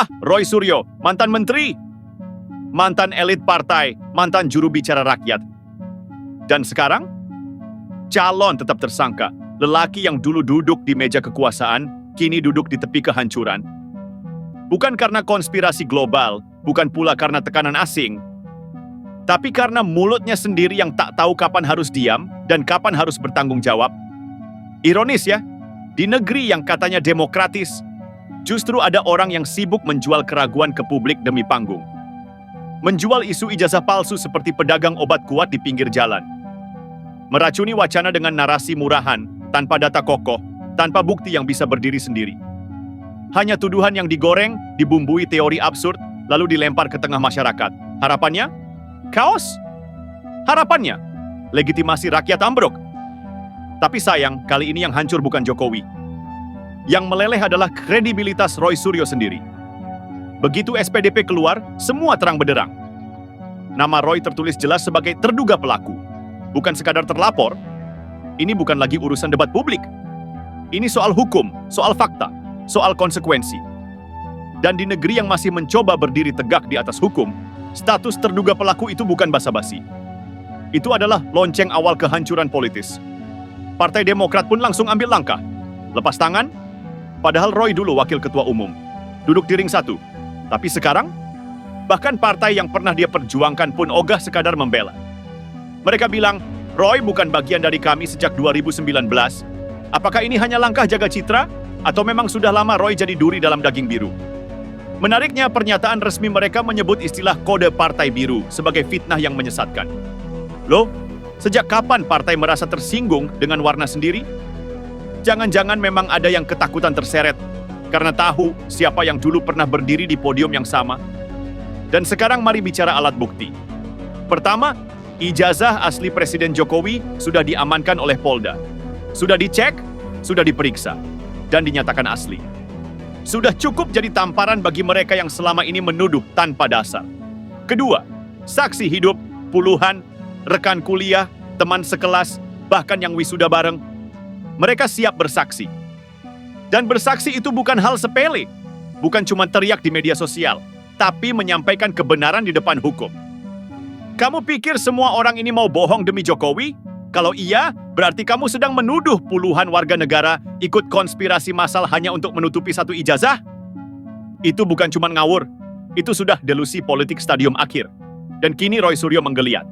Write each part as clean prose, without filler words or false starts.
adalah Roy Suryo, mantan menteri, mantan elit partai, mantan juru bicara rakyat. Dan sekarang, calon tetap tersangka, lelaki yang dulu duduk di meja kekuasaan, kini duduk di tepi kehancuran. Bukan karena konspirasi global, bukan pula karena tekanan asing, tapi karena mulutnya sendiri yang tak tahu kapan harus diam dan kapan harus bertanggung jawab. Ironis ya, di negeri yang katanya demokratis, justru ada orang yang sibuk menjual keraguan ke publik demi panggung. Menjual isu ijazah palsu seperti pedagang obat kuat di pinggir jalan. Meracuni wacana dengan narasi murahan, tanpa data kokoh, tanpa bukti yang bisa berdiri sendiri. Hanya tuduhan yang digoreng, dibumbui teori absurd, lalu dilempar ke tengah masyarakat. Harapannya? Kaos? Harapannya? Legitimasi rakyat ambruk. Tapi sayang, kali ini yang hancur bukan Jokowi. Yang meleleh adalah kredibilitas Roy Suryo sendiri. Begitu SPDP keluar, semua terang benderang. Nama Roy tertulis jelas sebagai terduga pelaku. Bukan sekadar terlapor. Ini bukan lagi urusan debat publik. Ini soal hukum, soal fakta, soal konsekuensi. Dan di negeri yang masih mencoba berdiri tegak di atas hukum, status terduga pelaku itu bukan basa-basi. Itu adalah lonceng awal kehancuran politis. Partai Demokrat pun langsung ambil langkah. Lepas tangan, padahal Roy dulu wakil ketua umum. Duduk di ring satu. Tapi sekarang, bahkan partai yang pernah dia perjuangkan pun ogah sekadar membela. Mereka bilang, Roy bukan bagian dari kami sejak 2019. Apakah ini hanya langkah jaga citra? Atau memang sudah lama Roy jadi duri dalam daging biru? Menariknya, pernyataan resmi mereka menyebut istilah kode partai biru sebagai fitnah yang menyesatkan. Loh, sejak kapan partai merasa tersinggung dengan warna sendiri? Jangan-jangan memang ada yang ketakutan terseret karena tahu siapa yang dulu pernah berdiri di podium yang sama. Dan sekarang mari bicara alat bukti. Pertama, ijazah asli Presiden Jokowi sudah diamankan oleh Polda. Sudah dicek, sudah diperiksa, dan dinyatakan asli. Sudah cukup jadi tamparan bagi mereka yang selama ini menuduh tanpa dasar. Kedua, saksi hidup, puluhan, rekan kuliah, teman sekelas, bahkan yang wisuda bareng. Mereka siap bersaksi. Dan bersaksi itu bukan hal sepele. Bukan cuma teriak di media sosial, tapi menyampaikan kebenaran di depan hukum. Kamu pikir semua orang ini mau bohong demi Jokowi? Kalau iya, berarti kamu sedang menuduh puluhan warga negara ikut konspirasi massal hanya untuk menutupi satu ijazah? Itu bukan cuma ngawur, itu sudah delusi politik stadium akhir. Dan kini Roy Suryo menggeliat.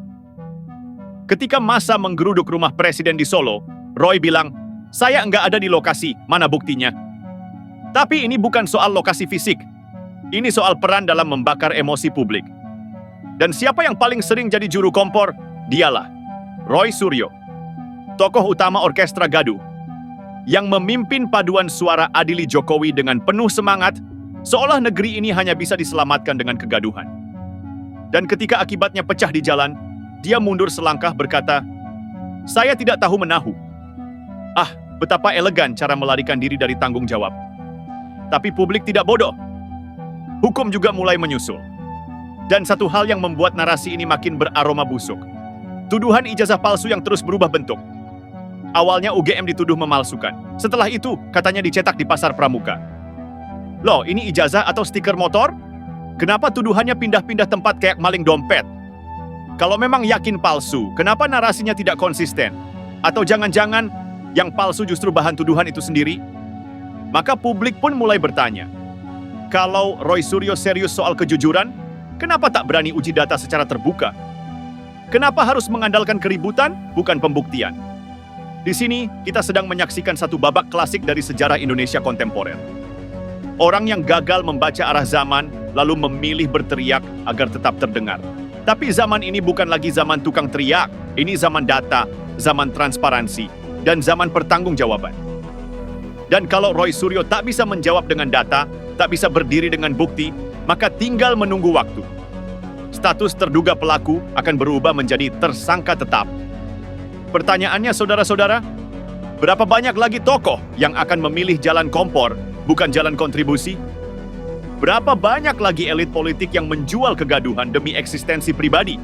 Ketika massa menggeruduk rumah presiden di Solo, Roy bilang, saya nggak ada di lokasi, mana buktinya? Tapi ini bukan soal lokasi fisik. Ini soal peran dalam membakar emosi publik. Dan siapa yang paling sering jadi juru kompor? Dialah Roy Suryo, tokoh utama orkestra gaduh, yang memimpin paduan suara adili Jokowi dengan penuh semangat, seolah negeri ini hanya bisa diselamatkan dengan kegaduhan. Dan ketika akibatnya pecah di jalan, dia mundur selangkah berkata, saya tidak tahu menahu. Ah, betapa elegan cara melarikan diri dari tanggung jawab. Tapi publik tidak bodoh. Hukum juga mulai menyusul. Dan satu hal yang membuat narasi ini makin beraroma busuk. Tuduhan ijazah palsu yang terus berubah bentuk. Awalnya UGM dituduh memalsukan. Setelah itu, katanya dicetak di pasar pramuka. Loh, ini ijazah atau stiker motor? Kenapa tuduhannya pindah-pindah tempat kayak maling dompet? Kalau memang yakin palsu, kenapa narasinya tidak konsisten? Atau jangan-jangan yang palsu justru bahan tuduhan itu sendiri? Maka publik pun mulai bertanya, kalau Roy Suryo serius soal kejujuran, kenapa tak berani uji data secara terbuka? Kenapa harus mengandalkan keributan, bukan pembuktian? Di sini, kita sedang menyaksikan satu babak klasik dari sejarah Indonesia kontemporer. Orang yang gagal membaca arah zaman, lalu memilih berteriak agar tetap terdengar. Tapi zaman ini bukan lagi zaman tukang teriak. Ini zaman data, zaman transparansi, dan zaman pertanggungjawaban. Dan kalau Roy Suryo tak bisa menjawab dengan data, tak bisa berdiri dengan bukti, maka tinggal menunggu waktu. Status terduga pelaku akan berubah menjadi tersangka tetap. Pertanyaannya saudara-saudara, berapa banyak lagi tokoh yang akan memilih jalan kompor, bukan jalan kontribusi? Berapa banyak lagi elit politik yang menjual kegaduhan demi eksistensi pribadi?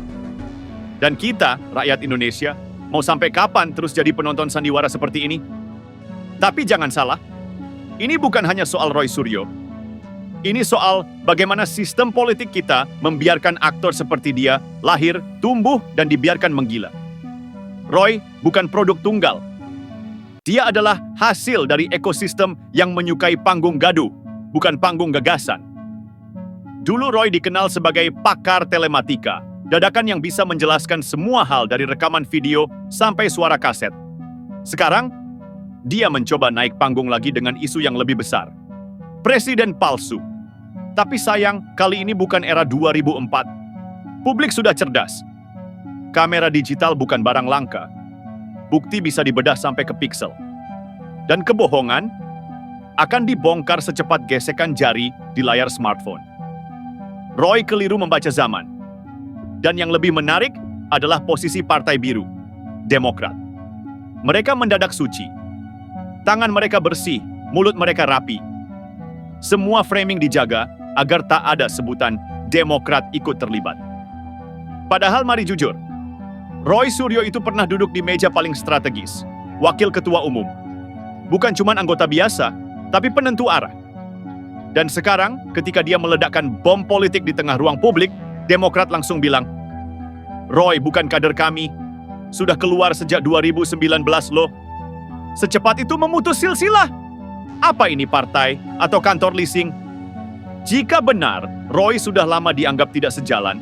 Dan kita, rakyat Indonesia, mau sampai kapan terus jadi penonton sandiwara seperti ini? Tapi jangan salah, ini bukan hanya soal Roy Suryo. Ini soal bagaimana sistem politik kita membiarkan aktor seperti dia lahir, tumbuh, dan dibiarkan menggila. Roy bukan produk tunggal. Dia adalah hasil dari ekosistem yang menyukai panggung gaduh, bukan panggung gagasan. Dulu Roy dikenal sebagai pakar telematika, dadakan yang bisa menjelaskan semua hal dari rekaman video sampai suara kaset. Sekarang, dia mencoba naik panggung lagi dengan isu yang lebih besar. Presiden palsu. Tapi sayang, kali ini bukan era 2004. Publik sudah cerdas. Kamera digital bukan barang langka. Bukti bisa dibedah sampai ke piksel. Dan kebohongan akan dibongkar secepat gesekan jari di layar smartphone. Roy keliru membaca zaman. Dan yang lebih menarik adalah posisi Partai Biru, Demokrat. Mereka mendadak suci. Tangan mereka bersih, mulut mereka rapi. Semua framing dijaga agar tak ada sebutan Demokrat ikut terlibat. Padahal mari jujur, Roy Suryo itu pernah duduk di meja paling strategis, wakil ketua umum. Bukan cuma anggota biasa, tapi penentu arah. Dan sekarang, ketika dia meledakkan bom politik di tengah ruang publik, Demokrat langsung bilang, "Roy bukan kader kami, sudah keluar sejak 2019 loh." Secepat itu memutus silsilah. Apa ini partai atau kantor leasing? Jika benar, Roy sudah lama dianggap tidak sejalan,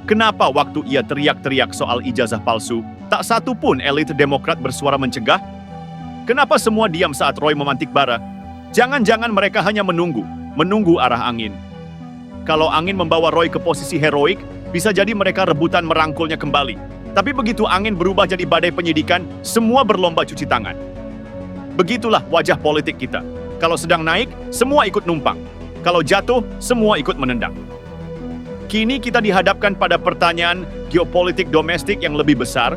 kenapa waktu ia teriak-teriak soal ijazah palsu, tak satu pun elit Demokrat bersuara mencegah? Kenapa semua diam saat Roy memantik bara? Jangan-jangan mereka hanya menunggu arah angin. Kalau angin membawa Roy ke posisi heroik, bisa jadi mereka rebutan merangkulnya kembali. Tapi begitu angin berubah jadi badai penyidikan, semua berlomba cuci tangan. Begitulah wajah politik kita. Kalau sedang naik, semua ikut numpang. Kalau jatuh, semua ikut menendang. Kini kita dihadapkan pada pertanyaan geopolitik domestik yang lebih besar.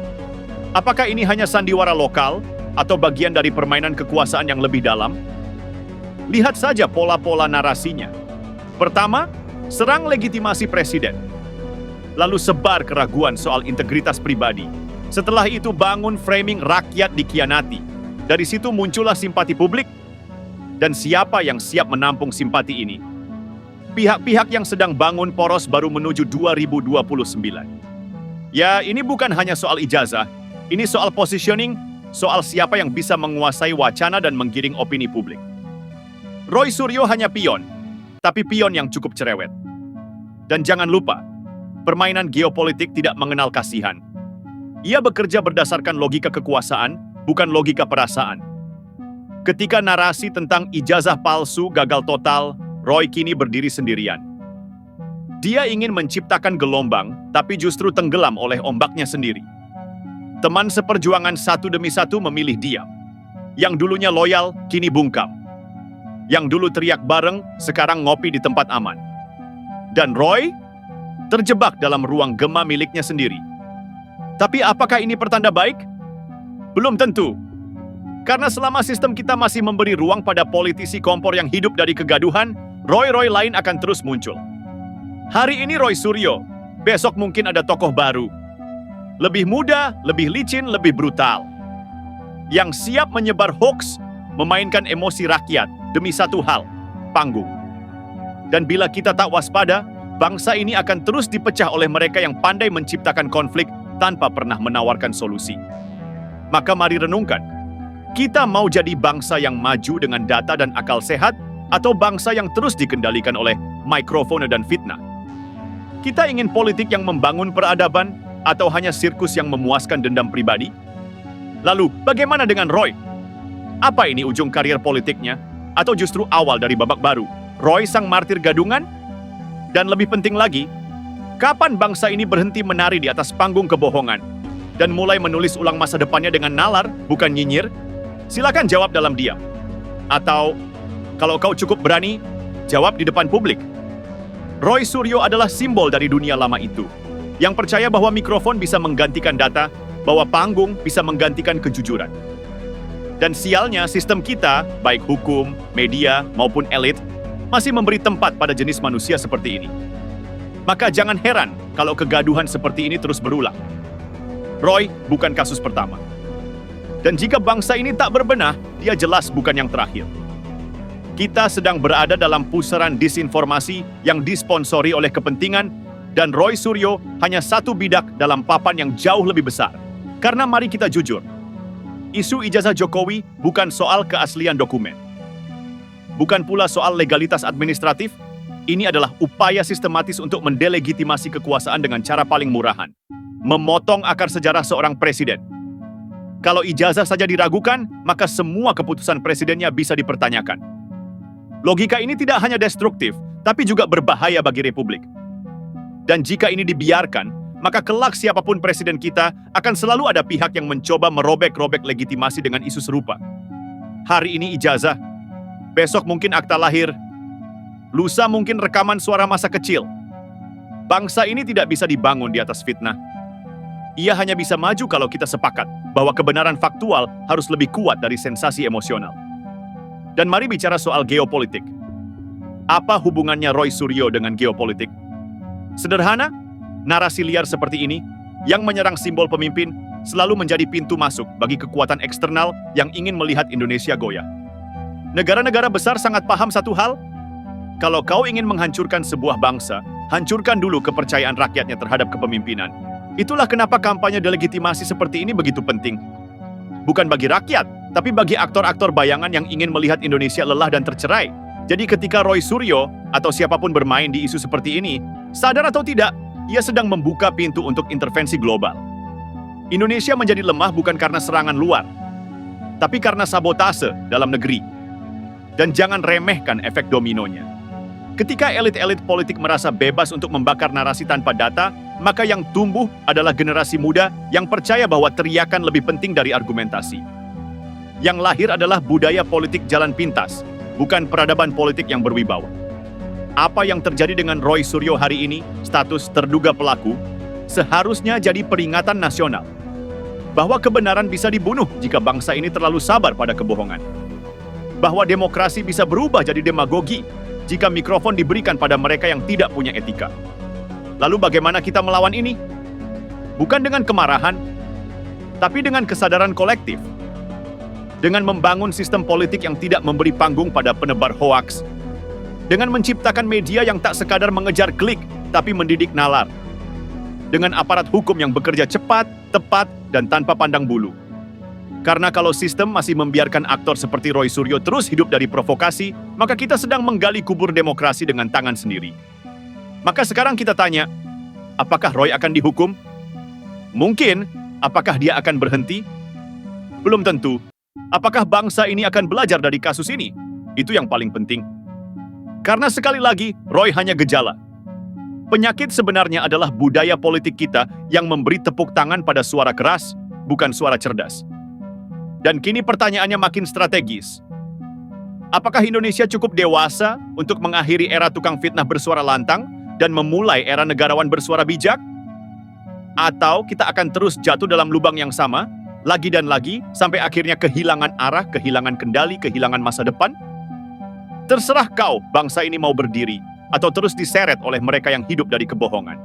Apakah ini hanya sandiwara lokal atau bagian dari permainan kekuasaan yang lebih dalam? Lihat saja pola-pola narasinya. Pertama, serang legitimasi presiden. Lalu sebar keraguan soal integritas pribadi. Setelah itu bangun framing rakyat dikhianati. Dari situ muncullah simpati publik. Dan siapa yang siap menampung simpati ini? Pihak-pihak yang sedang bangun poros baru menuju 2029. Ya, ini bukan hanya soal ijazah. Ini soal positioning, soal siapa yang bisa menguasai wacana dan menggiring opini publik. Roy Suryo hanya pion, tapi pion yang cukup cerewet. Dan jangan lupa, permainan geopolitik tidak mengenal kasihan. Ia bekerja berdasarkan logika kekuasaan, bukan logika perasaan. Ketika narasi tentang ijazah palsu gagal total, Roy kini berdiri sendirian. Dia ingin menciptakan gelombang, tapi justru tenggelam oleh ombaknya sendiri. Teman seperjuangan satu demi satu memilih diam. Yang dulunya loyal, kini bungkam. Yang dulu teriak bareng, sekarang ngopi di tempat aman. Dan Roy terjebak dalam ruang gema miliknya sendiri. Tapi apakah ini pertanda baik? Belum tentu. Karena selama sistem kita masih memberi ruang pada politisi kompor yang hidup dari kegaduhan, Roy-Roy lain akan terus muncul. Hari ini Roy Suryo, besok mungkin ada tokoh baru. Lebih muda, lebih licin, lebih brutal. Yang siap menyebar hoaks, memainkan emosi rakyat demi satu hal, panggung. Dan bila kita tak waspada, bangsa ini akan terus dipecah oleh mereka yang pandai menciptakan konflik tanpa pernah menawarkan solusi. Maka mari renungkan. Kita mau jadi bangsa yang maju dengan data dan akal sehat, atau bangsa yang terus dikendalikan oleh mikrofon dan fitnah? Kita ingin politik yang membangun peradaban, atau hanya sirkus yang memuaskan dendam pribadi? Lalu, bagaimana dengan Roy? Apa ini ujung karier politiknya? Atau justru awal dari babak baru? Roy sang martir gadungan? Dan lebih penting lagi, kapan bangsa ini berhenti menari di atas panggung kebohongan dan mulai menulis ulang masa depannya dengan nalar, bukan nyinyir? Silakan jawab dalam diam. Atau, kalau kau cukup berani, jawab di depan publik. Roy Suryo adalah simbol dari dunia lama itu, yang percaya bahwa mikrofon bisa menggantikan data, bahwa panggung bisa menggantikan kejujuran. Dan sialnya sistem kita, baik hukum, media, maupun elit, masih memberi tempat pada jenis manusia seperti ini. Maka jangan heran kalau kegaduhan seperti ini terus berulang. Roy bukan kasus pertama. Dan jika bangsa ini tak berbenah, dia jelas bukan yang terakhir. Kita sedang berada dalam pusaran disinformasi yang disponsori oleh kepentingan, dan Roy Suryo hanya satu bidak dalam papan yang jauh lebih besar. Karena mari kita jujur, isu ijazah Jokowi bukan soal keaslian dokumen. Bukan pula soal legalitas administratif, ini adalah upaya sistematis untuk mendelegitimasi kekuasaan dengan cara paling murahan. Memotong akar sejarah seorang presiden. Kalau ijazah saja diragukan, maka semua keputusan presidennya bisa dipertanyakan. Logika ini tidak hanya destruktif, tapi juga berbahaya bagi Republik. Dan jika ini dibiarkan, maka kelak siapapun presiden kita akan selalu ada pihak yang mencoba merobek-robek legitimasi dengan isu serupa. Hari ini ijazah, besok mungkin akta lahir, lusa mungkin rekaman suara masa kecil. Bangsa ini tidak bisa dibangun di atas fitnah. Ia hanya bisa maju kalau kita sepakat bahwa kebenaran faktual harus lebih kuat dari sensasi emosional. Dan mari bicara soal geopolitik. Apa hubungannya Roy Suryo dengan geopolitik? Sederhana, narasi liar seperti ini yang menyerang simbol pemimpin selalu menjadi pintu masuk bagi kekuatan eksternal yang ingin melihat Indonesia goyah. Negara-negara besar sangat paham satu hal, kalau kau ingin menghancurkan sebuah bangsa, hancurkan dulu kepercayaan rakyatnya terhadap kepemimpinan. Itulah kenapa kampanye delegitimasi seperti ini begitu penting. Bukan bagi rakyat, tapi bagi aktor-aktor bayangan yang ingin melihat Indonesia lelah dan tercerai. Jadi ketika Roy Suryo atau siapapun bermain di isu seperti ini, sadar atau tidak, ia sedang membuka pintu untuk intervensi global. Indonesia menjadi lemah bukan karena serangan luar, tapi karena sabotase dalam negeri. Dan jangan remehkan efek dominonya. Ketika elit-elit politik merasa bebas untuk membakar narasi tanpa data, maka yang tumbuh adalah generasi muda yang percaya bahwa teriakan lebih penting dari argumentasi. Yang lahir adalah budaya politik jalan pintas, bukan peradaban politik yang berwibawa. Apa yang terjadi dengan Roy Suryo hari ini, status terduga pelaku, seharusnya jadi peringatan nasional. Bahwa kebenaran bisa dibunuh jika bangsa ini terlalu sabar pada kebohongan. Bahwa demokrasi bisa berubah jadi demagogi jika mikrofon diberikan pada mereka yang tidak punya etika. Lalu bagaimana kita melawan ini? Bukan dengan kemarahan, tapi dengan kesadaran kolektif. Dengan membangun sistem politik yang tidak memberi panggung pada penebar hoaks. Dengan menciptakan media yang tak sekadar mengejar klik, tapi mendidik nalar. Dengan aparat hukum yang bekerja cepat, tepat, dan tanpa pandang bulu. Karena kalau sistem masih membiarkan aktor seperti Roy Suryo terus hidup dari provokasi, maka kita sedang menggali kubur demokrasi dengan tangan sendiri. Maka sekarang kita tanya, apakah Roy akan dihukum? Mungkin. Apakah dia akan berhenti? Belum tentu. Apakah bangsa ini akan belajar dari kasus ini? Itu yang paling penting. Karena sekali lagi, Roy hanya gejala. Penyakit sebenarnya adalah budaya politik kita yang memberi tepuk tangan pada suara keras, bukan suara cerdas. Dan kini pertanyaannya makin strategis. Apakah Indonesia cukup dewasa untuk mengakhiri era tukang fitnah bersuara lantang dan memulai era negarawan bersuara bijak? Atau kita akan terus jatuh dalam lubang yang sama, lagi dan lagi, sampai akhirnya kehilangan arah, kehilangan kendali, kehilangan masa depan? Terserah kau, bangsa ini mau berdiri, atau terus diseret oleh mereka yang hidup dari kebohongan.